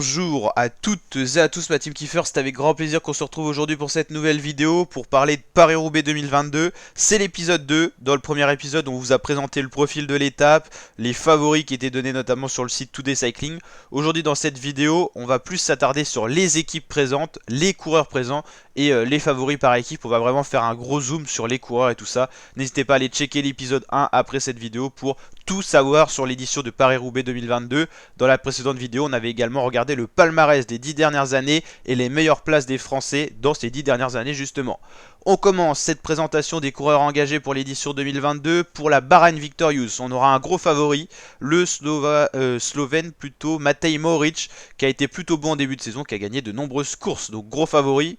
Bonjour à toutes et à tous ma team Kiefer, c'est avec grand plaisir qu'on se retrouve aujourd'hui pour cette nouvelle vidéo pour parler de Paris-Roubaix 2022. C'est l'épisode 2, dans le premier épisode on vous a présenté le profil de l'étape, les favoris qui étaient donnés notamment sur le site Today Cycling. Aujourd'hui dans cette vidéo on va plus s'attarder sur les équipes présentes, les coureurs présents et les favoris par équipe. On va vraiment faire un gros zoom sur les coureurs et tout ça. N'hésitez pas à aller checker l'épisode 1 après cette vidéo pour tout savoir sur l'édition de Paris-Roubaix 2022. Dans la précédente vidéo, on avait également regardé le palmarès des 10 dernières années et les meilleures places des Français dans ces 10 dernières années justement. On commence cette présentation des coureurs engagés pour l'édition 2022 pour la Bahrain Victorious. On aura un gros favori, le Slovène plutôt, Matej Mohoric, qui a été plutôt bon en début de saison, qui a gagné de nombreuses courses. Donc gros favori.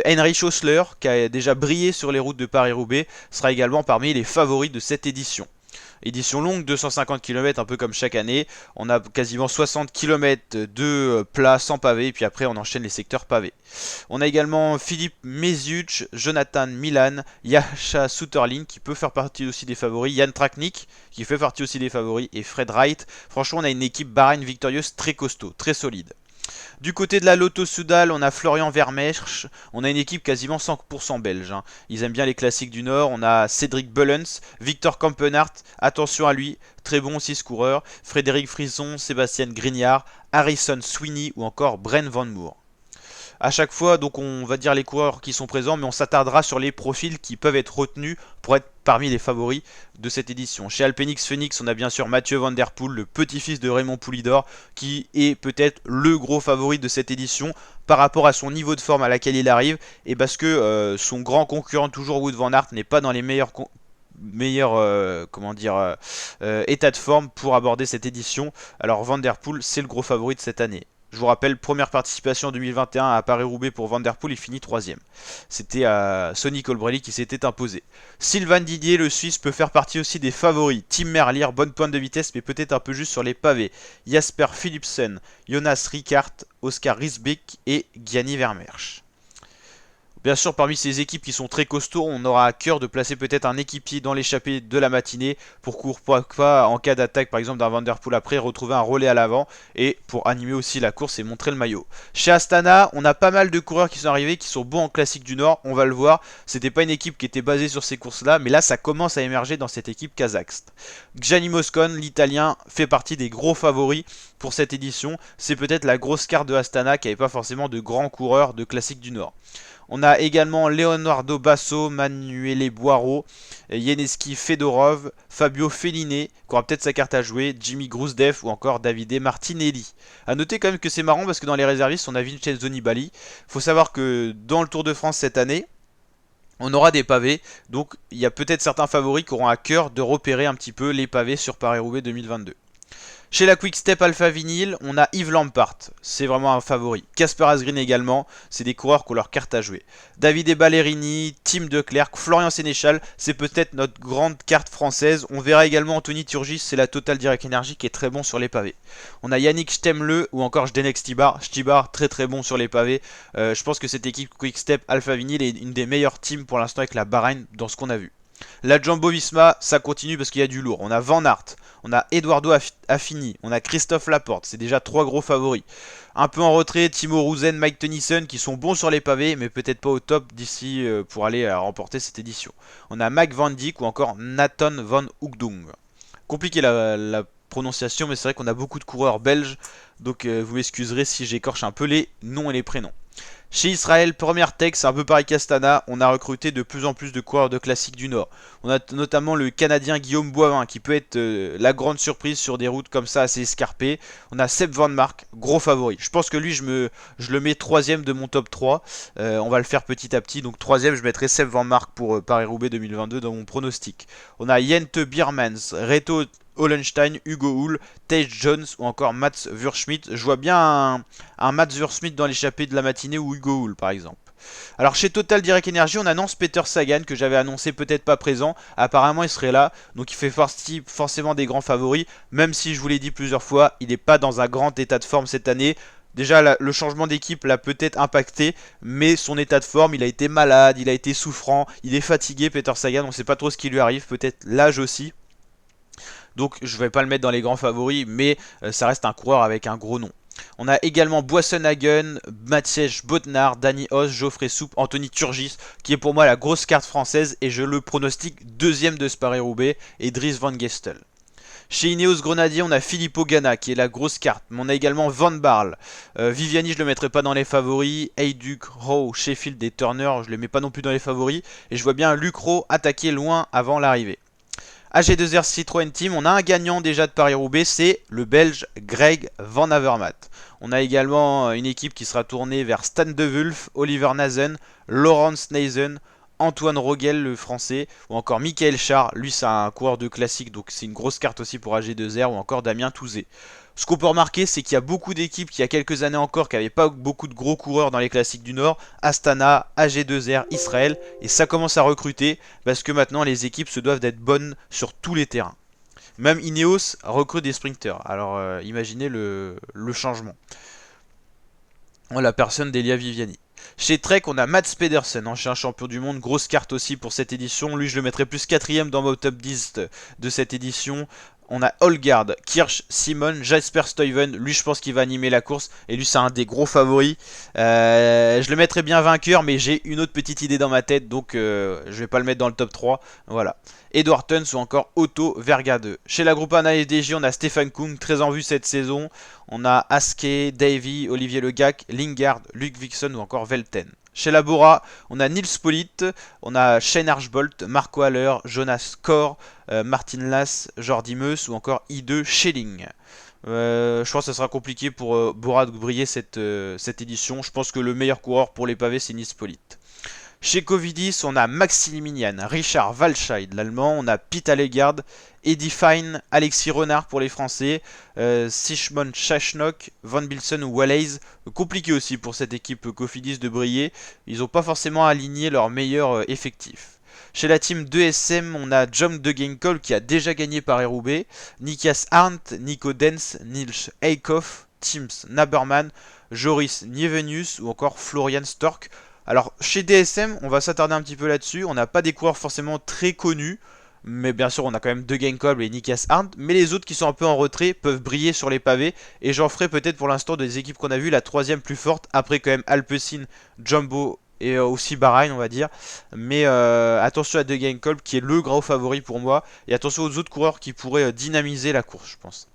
Heinrich Hausler, qui a déjà brillé sur les routes de Paris-Roubaix, sera également parmi les favoris de cette édition. Édition longue, 250 km, un peu comme chaque année. On a quasiment 60 km de plat sans pavé, et puis après on enchaîne les secteurs pavés. On a également Philippe Mesiuc, Jonathan Milan, Yasha Souterlin qui peut faire partie aussi des favoris, Jan Traknik qui fait partie aussi des favoris, et Fred Wright. Franchement on a une équipe Bahrain victorieuse très costaud, très solide. Du côté de la Lotto Soudal, on a Florian Vermeersch. On a une équipe quasiment 100% belge. Ils aiment bien les classiques du Nord. On a Cédric Bullens, Victor Kampenart, attention à lui, très bon aussi ce coureur. Frédéric Frison, Sébastien Grignard, Harrison Sweeney ou encore Bren Van Moor. À chaque fois, donc on va dire les coureurs qui sont présents, mais on s'attardera sur les profils qui peuvent être retenus pour être parmi les favoris de cette édition. Chez Alpenix Phoenix, on a bien sûr Mathieu Van Der Poel, le petit-fils de Raymond Poulidor, qui est peut-être le gros favori de cette édition par rapport à son niveau de forme à laquelle il arrive, et parce que son grand concurrent, toujours Wout Van Aert, n'est pas dans les meilleurs état de forme pour aborder cette édition. Alors Van Der Poel, c'est le gros favori de cette année. Je vous rappelle, première participation en 2021 à Paris-Roubaix pour Van Der Poel, il finit 3ème. C'était à Sonny Colbrelli qui s'était imposé. Sylvain Didier, le Suisse, peut faire partie aussi des favoris. Tim Merlier, bonne pointe de vitesse, mais peut-être un peu juste sur les pavés. Jasper Philipsen, Jonas Rickaert, Oscar Risbeek et Gianni Vermeersch. Bien sûr, parmi ces équipes qui sont très costauds, on aura à cœur de placer peut-être un équipier dans l'échappée de la matinée pour pas, en cas d'attaque par exemple d'un Van Der Poel après, retrouver un relais à l'avant et pour animer aussi la course et montrer le maillot. Chez Astana, on a pas mal de coureurs qui sont arrivés, qui sont bons en classique du Nord, on va le voir. C'était pas une équipe qui était basée sur ces courses-là, mais là ça commence à émerger dans cette équipe kazakh. Gianni Moscon, l'italien, fait partie des gros favoris pour cette édition. C'est peut-être la grosse carte de Astana qui n'avait pas forcément de grands coureurs de classique du Nord. On a également Leonardo Basso, Manuele Boiro, Yeneski Fedorov, Fabio Felline, qui aura peut-être sa carte à jouer, Jimmy Grousdev ou encore Davide Martinelli. A noter quand même que c'est marrant parce que dans les réservistes, on a Vincenzo Nibali. Faut savoir que dans le Tour de France cette année, on aura des pavés, donc il y a peut-être certains favoris qui auront à cœur de repérer un petit peu les pavés sur Paris-Roubaix 2022. Chez la Quick Step Alpha Vinyl, on a Yves Lampart, c'est vraiment un favori. Casper Asgreen également, c'est des coureurs qui ont leur carte à jouer. Davide Ballerini, Tim Declercq, Florian Sénéchal, c'est peut-être notre grande carte française. On verra également Anthony Turgis, c'est la Total Direct Energy qui est très bon sur les pavés. On a Yannick Stemle ou encore Zdenek Stybar, très très bon sur les pavés. Je pense que cette équipe Quick Step Alpha Vinyl est une des meilleures teams pour l'instant avec la Bahreïn dans ce qu'on a vu. La Jumbo Visma, ça continue parce qu'il y a du lourd. On a Van Aert, on a Eduardo Affini, on a Christophe Laporte, c'est déjà 3 gros favoris. Un peu en retrait, Timo Rosen, Mike Tennyson qui sont bons sur les pavés, mais peut-être pas au top d'ici pour aller remporter cette édition. On a Mike Van Dijk ou encore Nathan Van Hoekdung. Compliqué la prononciation, mais c'est vrai qu'on a beaucoup de coureurs belges, donc vous m'excuserez si j'écorche un peu les noms et les prénoms. Chez Israël, première tech, c'est un peu pareil qu'Astana, on a recruté de plus en plus de coureurs de classique du Nord. On a notamment le Canadien Guillaume Boivin qui peut être la grande surprise sur des routes comme ça assez escarpées. On a Seb Van Mark, gros favori. Je pense que lui, je le mets 3ème de mon top 3. On va le faire petit à petit. Donc 3ème, je mettrai Seb Van Mark pour Paris-Roubaix 2022 dans mon pronostic. On a Jente Biermans, Reto Hollenstein, Hugo Hull, Tej Jones ou encore Mats Wurschmidt. Je vois bien un Mats Wurschmidt dans l'échappée de la matinée ou Hugo Hull par exemple. Alors chez Total Direct Energy, on annonce Peter Sagan que j'avais annoncé peut-être pas présent. Apparemment il serait là, donc il fait partie forcément des grands favoris. Même si je vous l'ai dit plusieurs fois, il n'est pas dans un grand état de forme cette année. Déjà le changement d'équipe l'a peut-être impacté, mais son état de forme, il a été malade, il a été souffrant, il est fatigué Peter Sagan, on ne sait pas trop ce qui lui arrive, peut-être l'âge aussi. Donc je ne vais pas le mettre dans les grands favoris, mais ça reste un coureur avec un gros nom. On a également Boissonhagen, Mathiej Bodnar, Danny Os, Geoffrey Soupe, Anthony Turgis, qui est pour moi la grosse carte française et je le pronostique deuxième de ce Paris-Roubaix, et Dries Van Gestel. Chez Ineos Grenadier, on a Filippo Ganna qui est la grosse carte, mais on a également Van Barle. Viviani, je le mettrai pas dans les favoris. Heyduk, Rowe, Sheffield et Turner, je les mets pas non plus dans les favoris. Et je vois bien Luc Rowe attaquer loin avant l'arrivée. AG2R Citroën Team, on a un gagnant déjà de Paris-Roubaix, c'est le Belge Greg Van Avermaet. On a également une équipe qui sera tournée vers Stan De Wulf, Oliver Nazen, Laurens Neisen, Antoine Rogel, le français, ou encore Michael Char, lui c'est un coureur de classique, donc c'est une grosse carte aussi pour AG2R, ou encore Damien Touzé. Ce qu'on peut remarquer, c'est qu'il y a beaucoup d'équipes qui, il y a quelques années encore, qui n'avaient pas beaucoup de gros coureurs dans les classiques du Nord, Astana, AG2R, Israël, et ça commence à recruter, parce que maintenant les équipes se doivent d'être bonnes sur tous les terrains. Même Ineos recrute des sprinters, alors imaginez le changement. En la personne d'Elia Viviani. Chez Trek, on a Mats Pedersen, ancien champion du monde, grosse carte aussi pour cette édition. Lui, je le mettrai plus 4ème dans mon top 10 de cette édition. On a Holgard, Kirsch, Simon, Jasper Stuyven. Lui, je pense qu'il va animer la course. Et lui, c'est un des gros favoris. Je le mettrai bien vainqueur, mais j'ai une autre petite idée dans ma tête. Donc, je vais pas le mettre dans le top 3. Voilà. Edward Tuns ou encore Otto Vergade. Chez la Groupama FDJ, on a Stefan Kung, très en vue cette saison. On a Aske, Davy, Olivier Legac, Lingard, Luc Vixen ou encore Velten. Chez la Bora, on a Nils Politt, on a Shane Archbold, Marco Haller, Jonas Kor, Martin Lass, Jordi Meus ou encore I2 Schelling. Je pense que ça sera compliqué pour Bora de briller cette édition. Je pense que le meilleur coureur pour les pavés, c'est Nils Politt. Chez Cofidis, on a Maximilian, Richard Walscheid, l'allemand, on a Pete Allegard, Eddie Fine, Alexis Renard pour les Français, Sichmon Chachnok, Van Bilsen ou Wallace. Compliqué aussi pour cette équipe Cofidis de briller. Ils n'ont pas forcément aligné leur meilleur effectif. Chez la team 2SM, on a John de Genkolb qui a déjà gagné Paris-Roubaix, Nikias Arndt, Nico Dens, Nils Eikhoff, Tims Naberman, Joris Nievenius ou encore Florian Stork. Alors chez DSM, on va s'attarder un petit peu là-dessus. On n'a pas des coureurs forcément très connus, mais bien sûr on a quand même De Genkolb et Nikias Arndt. Mais les autres qui sont un peu en retrait peuvent briller sur les pavés. Et j'en ferai peut-être pour l'instant des équipes qu'on a vues la troisième plus forte. Après quand même Alpecin, Jumbo et aussi Bahreïn on va dire. Mais attention à De Genkolb qui est le gros favori pour moi. Et attention aux autres coureurs qui pourraient dynamiser la course je pense.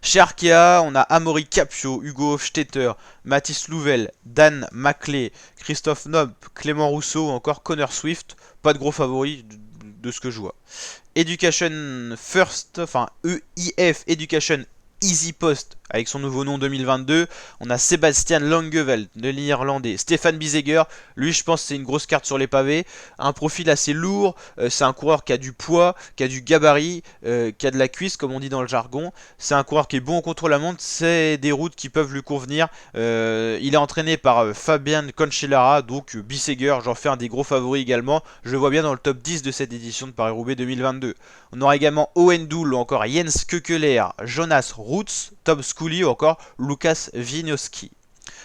Chez Arkea, on a Amaury Capio, Hugo Hofstetter, Mathis Louvel, Dan Maclay, Christophe Nob, Clément Rousseau ou encore Connor Swift. Pas de gros favoris de ce que je vois. Education First, enfin EIF Education Easy Post avec son nouveau nom 2022. On a Sébastien Langeveld de l'Irlandais. Stéphane Biseger, lui je pense que c'est une grosse carte sur les pavés. Un profil assez lourd, c'est un coureur qui a du poids, qui a du gabarit, qui a de la cuisse comme on dit dans le jargon. C'est un coureur qui est bon au contre-la-montre, c'est des routes qui peuvent lui convenir. Il est entraîné par Fabien Cancellara, donc Biseger, j'en fais un des gros favoris également. Je le vois bien dans le top 10 de cette édition de Paris-Roubaix 2022. On aura également Owen Doul ou encore Jens Kekeler, Jonas Roots, Tom Scully ou encore Lukas Wieniawski.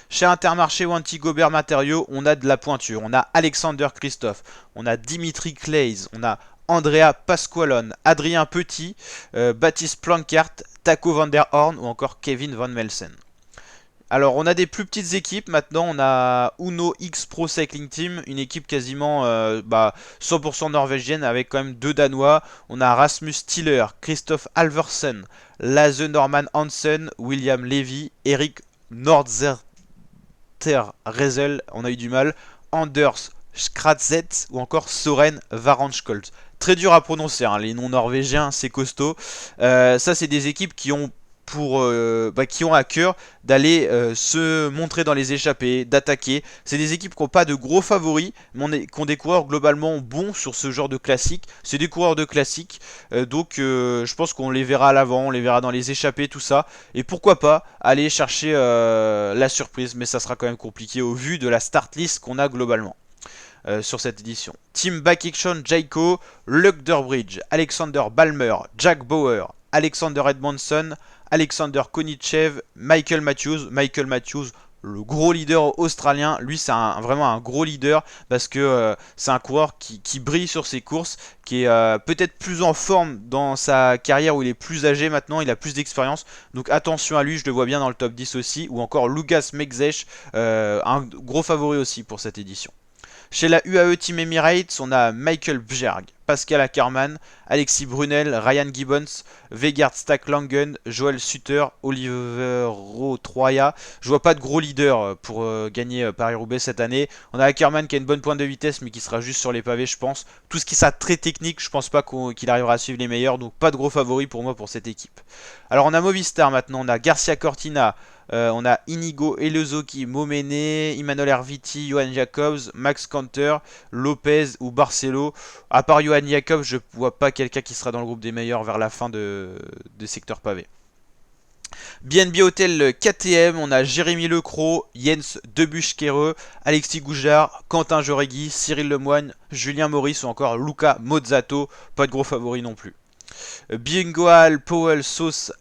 Chez Intermarché ou Antigobert Matériaux, on a de la pointure. On a Alexander Christophe, on a Dimitri Claes, on a Andrea Pasqualone, Adrien Petit, Baptiste Plancart, Taco van der Horn ou encore Kevin Van Melsen. Alors on a des plus petites équipes maintenant, on a Uno X Pro Cycling Team, une équipe quasiment 100% norvégienne avec quand même deux Danois. On a Rasmus Tiller, Christophe Alversen, Lasse Norman Hansen, William Levy, Eric Nordzer Rezel, on a eu du mal, Anders Skratzet ou encore Soren Varanskolt. Très dur à prononcer, hein, les noms norvégiens, c'est costaud. Ça c'est des équipes qui ont qui ont à cœur d'aller se montrer dans les échappées, d'attaquer. C'est des équipes qui n'ont pas de gros favoris, mais qui ont des coureurs globalement bons sur ce genre de classique. C'est des coureurs de classique, donc je pense qu'on les verra à l'avant, on les verra dans les échappées, tout ça. Et pourquoi pas aller chercher la surprise, mais ça sera quand même compliqué au vu de la start list qu'on a globalement. Sur cette édition. Team Bakikshon Jaiko, Luke Durbridge, Alexander Balmer, Jack Bauer, Alexander Edmondson, Alexander Konichev, Michael Matthews, le gros leader australien. Lui, c'est vraiment un gros leader parce que c'est un coureur qui brille sur ses courses, qui est peut-être plus en forme dans sa carrière où il est plus âgé maintenant, il a plus d'expérience. Donc attention à lui, je le vois bien dans le top 10 aussi. Ou encore Lukas Mekzech, un gros favori aussi pour cette édition. Chez la UAE Team Emirates, on a Michael Bjerg, Pascal Ackermann, Alexis Brunel, Ryan Gibbons, Vegard Stacklangen, Joel Sutter, Olivero Troya. Je vois pas de gros leader pour gagner Paris-Roubaix cette année. On a Ackermann qui a une bonne pointe de vitesse mais qui sera juste sur les pavés je pense. Tout ce qui sera très technique, je pense pas qu'il arrivera à suivre les meilleurs, donc pas de gros favoris pour moi pour cette équipe. Alors on a Movistar maintenant, on a Garcia Cortina, on a Inigo Elezoki, Momene, Emmanuel Herviti, Johan Jacobs, Max Kanter, Lopez ou Barcelo. À part Johan Jacobs, je vois pas quelqu'un qui sera dans le groupe des meilleurs vers la fin des secteurs pavés. BNB Hotel KTM, on a Jérémy Lecros, Jens Debuschkere, Alexis Goujard, Quentin Joregui, Cyril Lemoine, Julien Maurice ou encore Luca Mozzato. Pas de gros favoris non plus. Bingoal Powell Sauce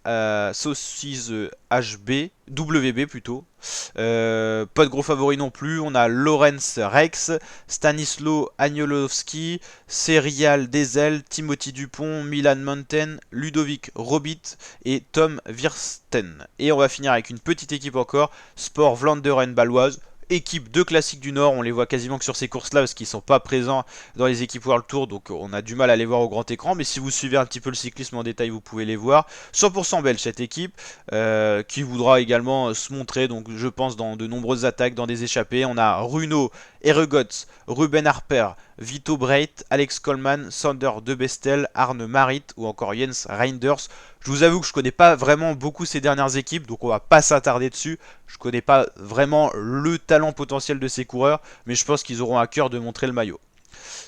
Saucisse HB, WB plutôt. Pas de gros favoris non plus. On a Lorenz Rex, Stanislo Agnolowski, Serial Dezel, Timothy Dupont, Milan Mountain, Ludovic Robit et Tom Virsten. Et on va finir avec une petite équipe encore, Sport Vlaanderen Baloise. Équipe de classiques du Nord, on les voit quasiment que sur ces courses là parce qu'ils ne sont pas présents dans les équipes World Tour, donc on a du mal à les voir au grand écran, mais si vous suivez un petit peu le cyclisme en détail vous pouvez les voir. 100% belge cette équipe, qui voudra également se montrer, donc je pense dans de nombreuses attaques, dans des échappées. On a Runo, Eregots, Ruben Harper, Vito Breit, Alex Coleman, Sander De Bestel, Arne Marit ou encore Jens Reinders. Je vous avoue que je connais pas vraiment beaucoup ces dernières équipes, donc on va pas s'attarder dessus. Je connais pas vraiment le talent potentiel de ces coureurs, mais je pense qu'ils auront à cœur de montrer le maillot.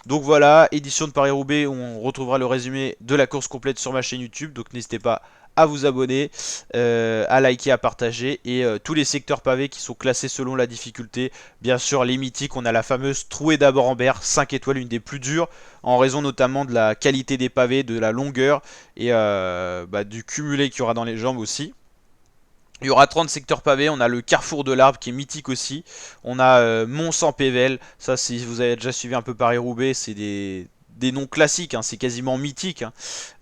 Donc voilà, édition de Paris-Roubaix, on retrouvera le résumé de la course complète sur ma chaîne YouTube, donc n'hésitez pas à vous abonner, à liker, à partager, et tous les secteurs pavés qui sont classés selon la difficulté. Bien sûr, les mythiques, on a la fameuse Trouée d'Aberambert, 5 étoiles, une des plus dures, en raison notamment de la qualité des pavés, de la longueur, et du cumulé qu'il y aura dans les jambes aussi. Il y aura 30 secteurs pavés, on a le Carrefour de l'Arbre qui est mythique aussi. On a Mont-Saint-Pével, ça si vous avez déjà suivi un peu Paris-Roubaix, c'est des noms classiques, hein, c'est quasiment mythique. Hein.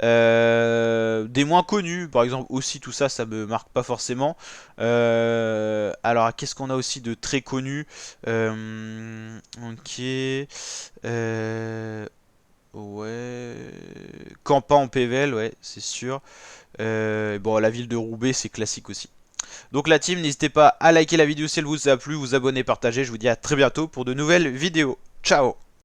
Des moins connus, par exemple aussi tout ça, ça me marque pas forcément. Alors qu'est-ce qu'on a aussi de très connu? Ok. Ouais. Campan en Pével, ouais, c'est sûr. Bon, la ville de Roubaix, c'est classique aussi. Donc la team, n'hésitez pas à liker la vidéo si elle vous a plu, vous abonner, partager. Je vous dis à très bientôt pour de nouvelles vidéos. Ciao!